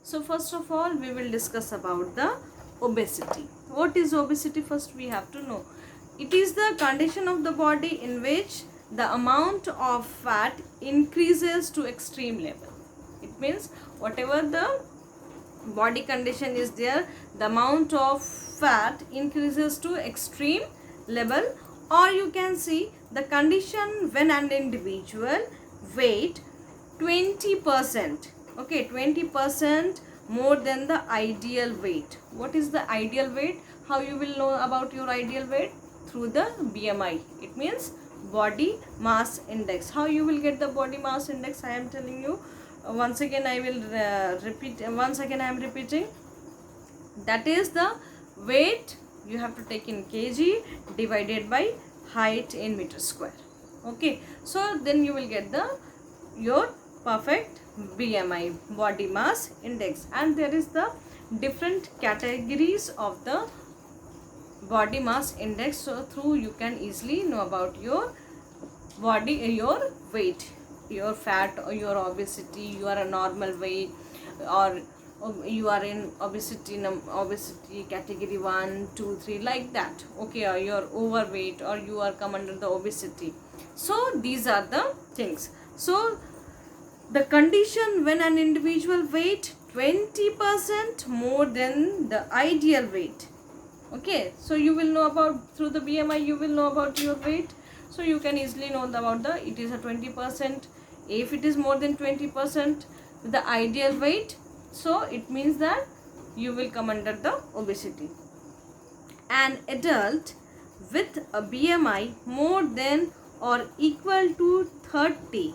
So first of all, we will discuss about the obesity. What is obesity? First we have to know. It is the condition of the body in which the amount of fat increases to extreme level. It means whatever the body condition is there, the amount of fat increases to extreme level, or you can see the condition when an individual weight 20%, okay, 20% more than the ideal weight. What is the ideal weight? How you will know about your ideal weight? Through the BMI. It means body mass index. How you will get the body mass index? I am telling you. Once again I will repeat. Once again I am repeating. That is the weight you have to take in kg divided by height in meter square. Okay, so then you will get the your perfect BMI, body mass index. And there is the different categories of the body mass index, so through you can easily know about your body, your weight, your fat, or your obesity, you are a normal weight, or you are in obesity category 1, 2, 3, like that. Okay, or you are overweight, or you are come under the obesity. So these are the things. So the condition when an individual weight 20% more than the ideal weight. Okay, so you will know about, through the BMI you will know about your weight. So you can easily know about the, it is a 20%. If it is more than 20% the ideal weight, so it means that you will come under the obesity. An adult with a BMI more than or equal to 30,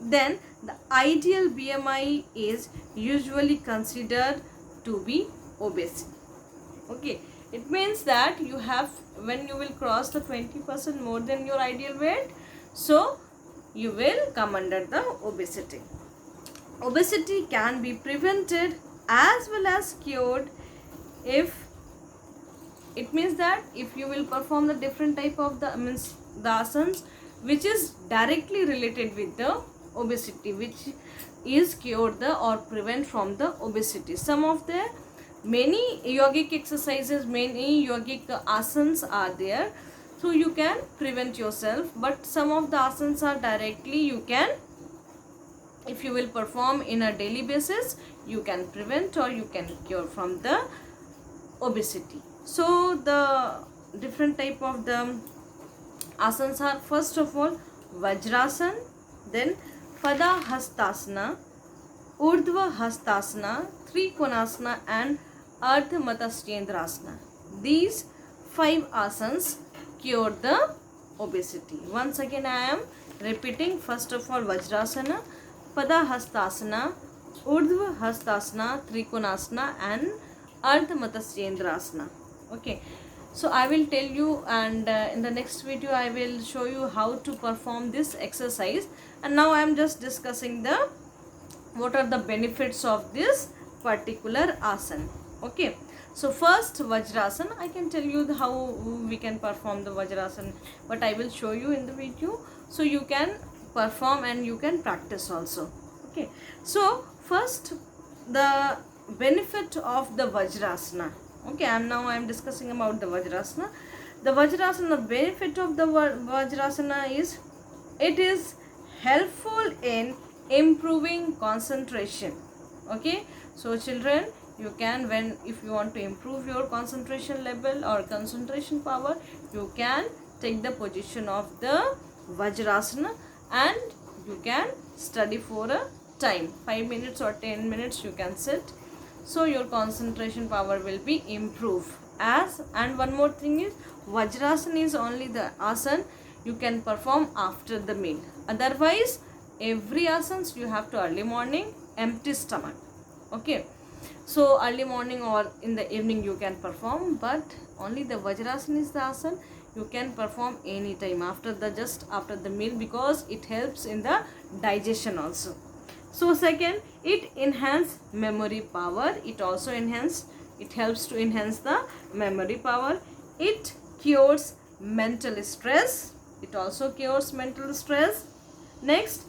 then the ideal BMI is usually considered to be obese. Okay, it means that you have, when you will cross the 20% more than your ideal weight, so you will come under the obesity. Obesity can be prevented as well as cured if, it means that if you will perform the different type of the asanas which is directly related with the obesity, which is cured the or prevent from the obesity. Some of the many yogic exercises, many yogic asanas are there, so you can prevent yourself. But some of the asanas are directly you can, if you will perform in a daily basis, you can prevent or you can cure from the obesity. So the different type of the asanas are, first of all, Vajrasana, then Pada Hastasana, Urdhva Hastasana, Trikonasana, and Ardha Matsyendrasana. These 5 asanas cure the obesity. Once again I am repeating. First of all, Vajrasana, Pada Hastasana, Urdhva Hastasana, Trikonasana, and Ardha Matsyendrasana. Okay, so I will tell you, and in the next video I will show you how to perform this exercise. And now I am just discussing the what are the benefits of this particular asana. Okay, so first Vajrasana, I can tell you how we can perform the Vajrasana, but I will show you in the video, so you can perform and you can practice also. Okay, so first the benefit of the Vajrasana. Okay, I am discussing about the Vajrasana. The Vajrasana, benefit of the Vajrasana is, it is helpful in improving concentration. Okay, so children, you can, when if you want to improve your concentration level or concentration power, you can take the position of the Vajrasana and you can study for a time, 5 minutes or 10 minutes you can sit. So your concentration power will be improved. And one more thing is, Vajrasana is only the asana you can perform after the meal. Otherwise every asanas you have to early morning, empty stomach. Okay, so early morning or in the evening you can perform, but only the Vajrasana is the asana you can perform anytime after the, just after the meal, because it helps in the digestion also. So second, it enhance memory power. It also it helps to enhance the memory power. It cures mental stress. It also cures mental stress. Next,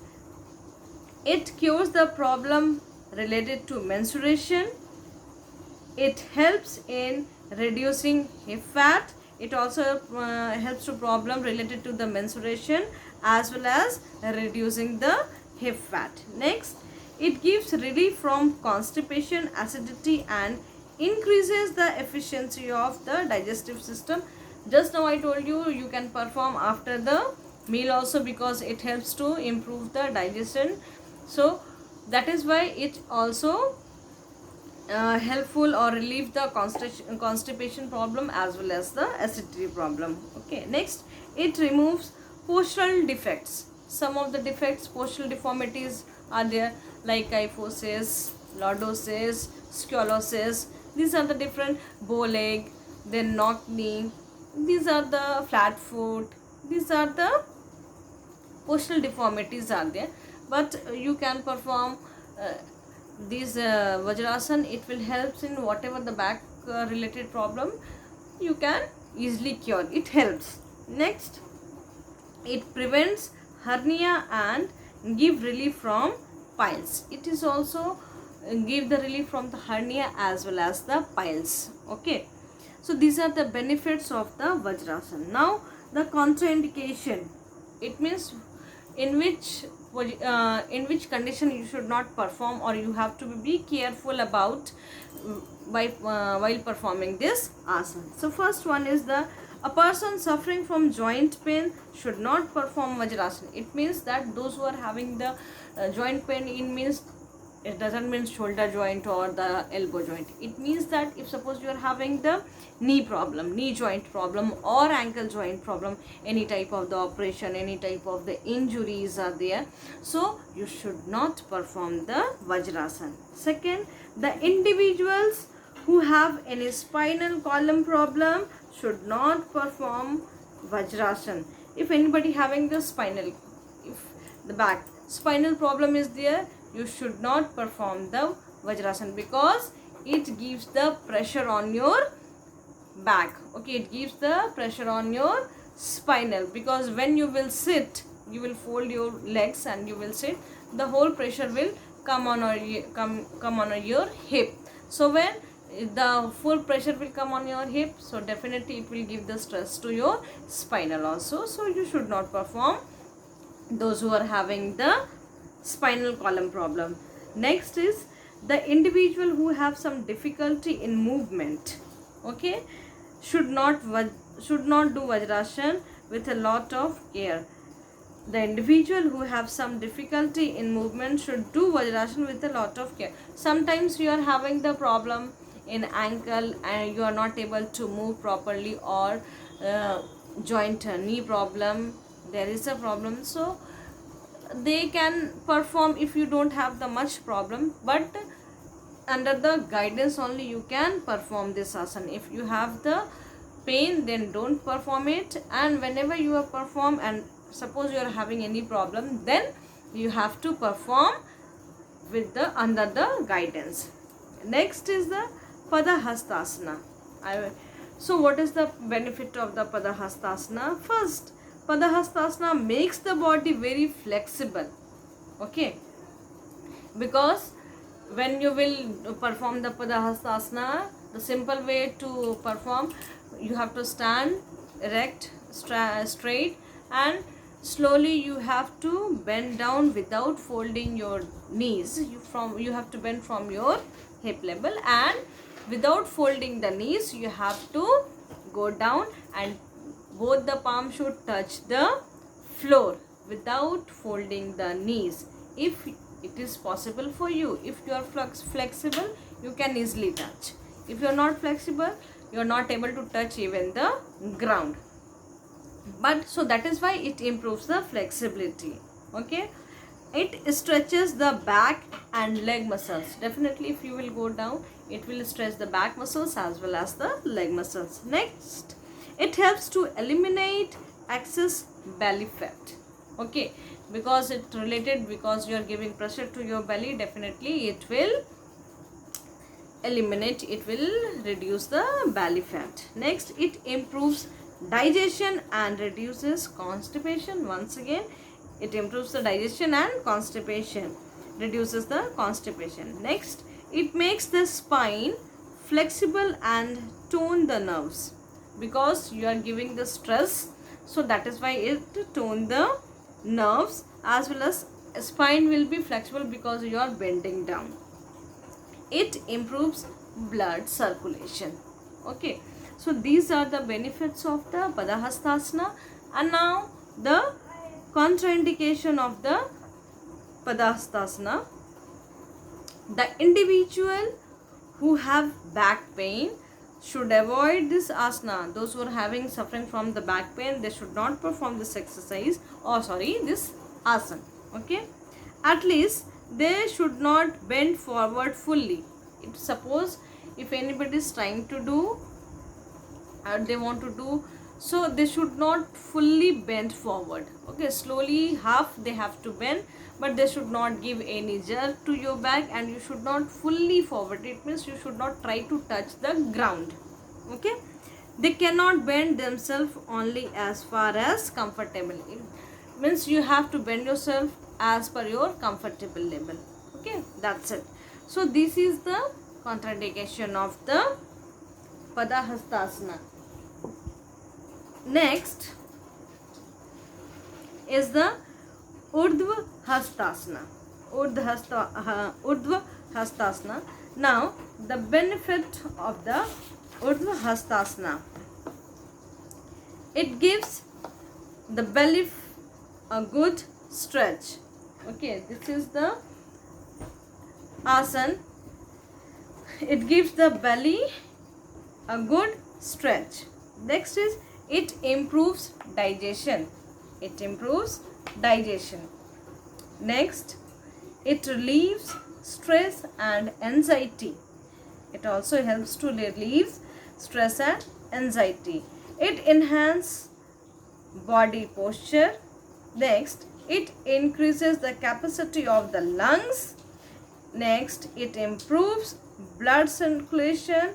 it cures the problem related to menstruation. It helps in reducing hip fat. It also helps to problem related to the menstruation as well as reducing the hip fat. Next, it gives relief from constipation, acidity, and increases the efficiency of the digestive system. Just now I told you, you can perform after the meal also, because it helps to improve the digestion. So that is why it also helpful or relieve the constipation problem as well as the acidity problem. Okay, next, it removes postural defects. Some of the defects, postural deformities are there, like kyphosis, lordosis, scoliosis. These are the different bow leg, then knock knee. These are the flat foot. These are the postural deformities are there, but you can perform these Vajrasan. It will help in whatever the back related problem, you can easily cure. It helps. Next, it prevents hernia and give relief from piles. It is also give the relief from the hernia as well as the piles. Okay, so these are the benefits of the Vajrasan. Now the contraindication, it means in which condition you should not perform, or you have to be careful about while performing this asana. So first one is a person suffering from joint pain should not perform Vajrasana. It means that those who are having the joint pain, it means, it doesn't mean shoulder joint or the elbow joint. It means that if suppose you are having the knee problem, knee joint problem, or ankle joint problem, any type of the operation, any type of the injuries are there, so you should not perform the Vajrasan. Second, the individuals who have any spinal column problem should not perform Vajrasan. If anybody having the spinal, if the back spinal problem is there, you should not perform the Vajrasan, because it gives the pressure on your back. Okay, it gives the pressure on your spinal, because when you will sit, you will fold your legs and you will sit, the whole pressure will come on your hip. So when the full pressure will come on your hip, so definitely it will give the stress to your spinal also. So you should not perform those who are having the spinal column problem. Next is the individual who have some difficulty in movement. Okay, should not do Vajrasan with a lot of care. The individual who have some difficulty in movement should do Vajrasan with a lot of care. Sometimes you are having the problem in ankle and you are not able to move properly, or joint knee problem, there is a problem, so they can perform if you don't have the much problem, but under the guidance only you can perform this asana. If you have the pain, then don't perform it, and whenever you are perform and suppose you are having any problem, then you have to perform with the under the guidance. Next is the Padahastasana. So what is the benefit of the Padahastasana? First, Padahastasana makes the body very flexible. Okay, because when you will perform the Padahastasana, the simple way to perform, you have to stand erect, straight, and slowly you have to bend down without folding your knees. You have to bend from your hip level, and without folding the knees you have to go down, and both the palms should touch the floor without folding the knees. If it is possible for you, if you are flexible, you can easily touch. If you are not flexible, you are not able to touch even the ground. But so that is why it improves the flexibility. Okay, it stretches the back and leg muscles. Definitely if you will go down, it will stretch the back muscles as well as the leg muscles. Next, it helps to eliminate excess belly fat. Okay, because it related, because you are giving pressure to your belly, definitely it will eliminate, it will reduce the belly fat. Next, it improves digestion and reduces constipation. Once again, it improves the digestion and constipation. reduces the constipation. Next, it makes the spine flexible and tone the nerves, because you are giving the stress, so that is why it tone the nerves, as well as spine will be flexible because you are bending down. It improves blood circulation. Okay, so these are the benefits of the Padahastasana. And now the contraindication of the Padahastasana. The individual who have back pain should avoid this asana. Those who are having suffering from the back pain, they should not perform this exercise, or this asana. Okay, at least they should not bend forward fully. If suppose if anybody is trying to do and they want to do, so they should not fully bend forward. Okay, slowly half they have to bend, but they should not give any jerk to your back, and you should not fully forward. It means you should not try to touch the ground. Okay, they cannot bend themselves only as far as comfortable. It means you have to bend yourself as per your comfortable level. Okay, that's it. So this is the contraindication of the Padahastasana. Next is the Urdhva Hastasana. Urdhva Hastasana. Now, the benefit of the Urdhva Hastasana. It gives the belly a good stretch. Okay, this is the asana. It gives the belly a good stretch. Next is it improves digestion. It improves digestion. Next, it relieves stress and anxiety. It also helps to relieve stress and anxiety. It enhances body posture. Next, it increases the capacity of the lungs. Next, it improves blood circulation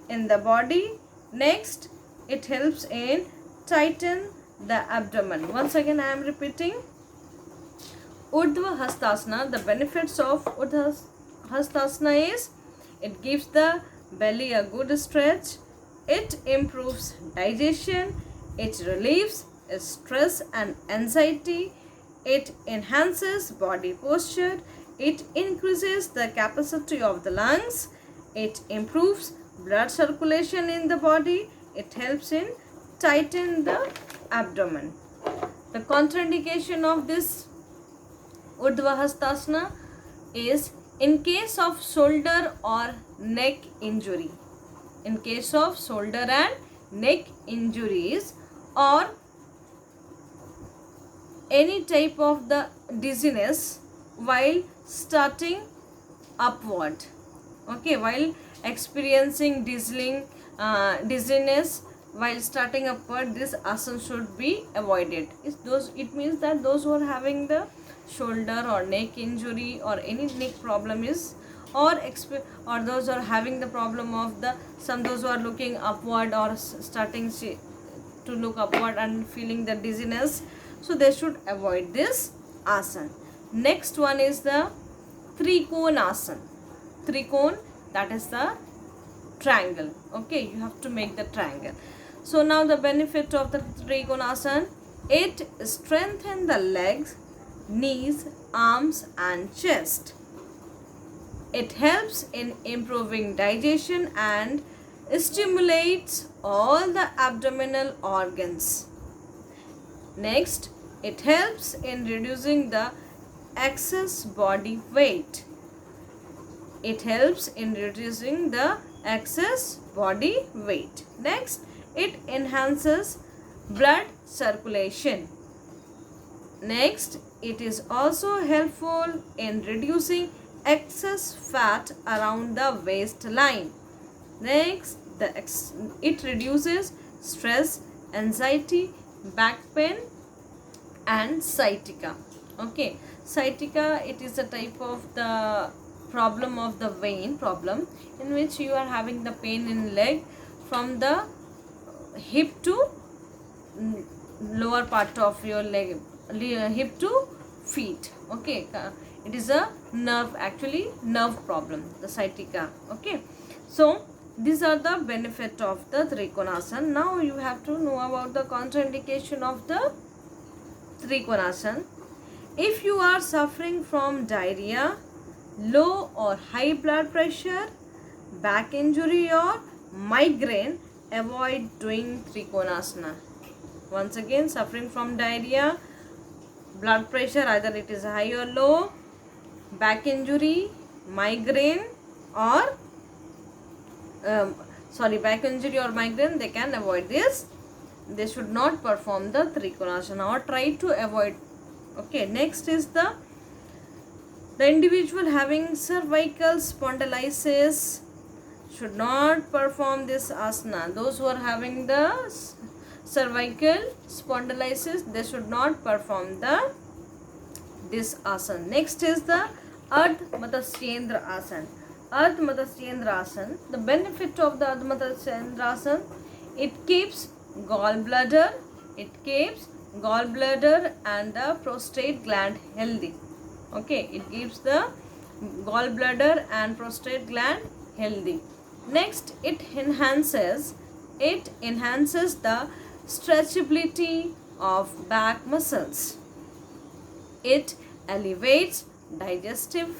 in the body. Next, it helps in tighten the abdomen. Once again I am repeating. Urdhva Hastasana, the benefits of Urdhva Hastasana is it gives the belly a good stretch, it improves digestion, it relieves stress and anxiety, it enhances body posture, it increases the capacity of the lungs, it improves blood circulation in the body, it helps in tighten the abdomen. The contraindication of this Urdhva Hastasana is in case of shoulder or neck injury. In case of shoulder and neck injuries, or any type of the dizziness while starting upward. Okay, while experiencing dizziness while starting upward, this asana should be avoided. It means that those who are having the shoulder or neck injury or any neck problem is, or those who are having the problem of the those who are looking upward or starting to look upward and feeling the dizziness, so they should avoid this asana. Next one is the Trikona asana. Trikona, that is the triangle. Okay, you have to make the triangle. So now the benefit of the Trikona asana, it strengthens the legs, knees, arms and chest. It helps in improving digestion and stimulates all the abdominal organs. Next, it helps in reducing the excess body weight. It helps in reducing the excess body weight. Next, it enhances blood circulation. Next, it is also helpful in reducing excess fat around the waistline. Next, it reduces stress, anxiety, back pain and sciatica. Okay, sciatica, it is a type of the problem of the vein problem in which you are having the pain in leg from the hip to lower part of your leg, hip to feet. Okay, it is a nerve problem, the sciatica. Okay, so these are the benefit of the Trikonasana. Now you have to know about the contraindication of the Trikonasana. If you are suffering from diarrhea, low or high blood pressure, back injury or migraine, avoid doing Trikonasana. Once again, suffering from diarrhea, blood pressure, either it is high or low, back injury, migraine or back injury or migraine, they can avoid this. They should not perform the Trikonasana or try to avoid. Okay, next is the individual having cervical spondylosis should not perform this asana. Those who are having the cervical spondylosis, they should not perform this asana. Next is the Ardha Matsyendrasana asana. Ardha Matsyendrasana, the benefit of the Ardha Matsyendrasana, it keeps gallbladder and the prostate gland healthy. Okay, it keeps the gallbladder and prostate gland healthy. Next, it enhances the stretchability of back muscles. It elevates digestive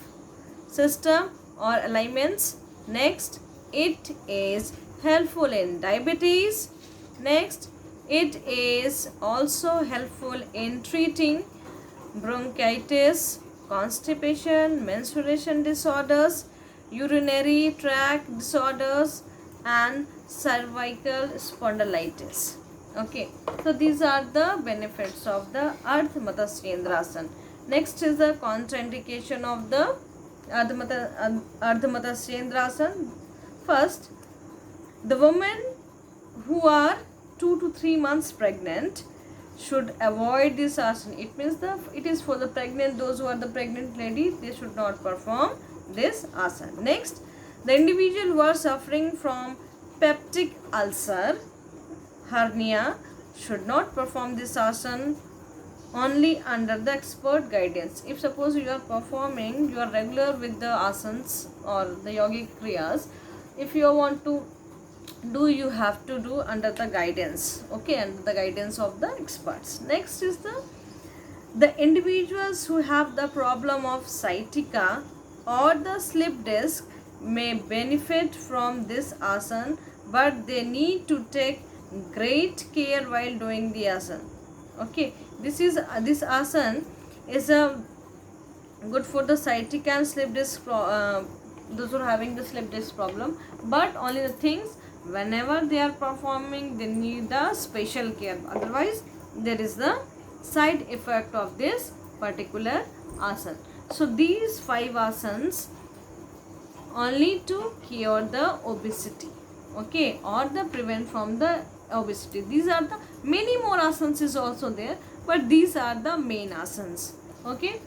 system or alignments. Next, it is helpful in diabetes. Next, it is also helpful in treating bronchitis, constipation, menstruation disorders, urinary tract disorders and cervical spondylitis. Okay, so these are the benefits of the Ardha Matsyendrasana. Next is the contraindication of the Ardha Matsyendrasana. First, the women who are 2 to 3 months pregnant should avoid this asana. It means it is for the pregnant, those who are the pregnant lady, they should not perform this asana. Next, the individual who are suffering from peptic ulcer, hernia, should not perform this asana only under the expert guidance. If suppose you are regular with the asanas or the yogic kriyas, if you want to do, you have to do under the guidance. Okay, under the guidance of the experts. Next is the individuals who have the problem of sciatica or the slip disc may benefit from this asana, but they need to take great care while doing the asana. Okay, this asana is good for the sciatica and slip disc, those who are having the slip disc problem, but only the things, whenever they are performing, they need the special care, otherwise there is the side effect of this particular asana. So these 5 asanas only to cure the obesity, okay, or the prevent from the obesity. These are the many more asanas is also there, but these are the main asanas. Okay,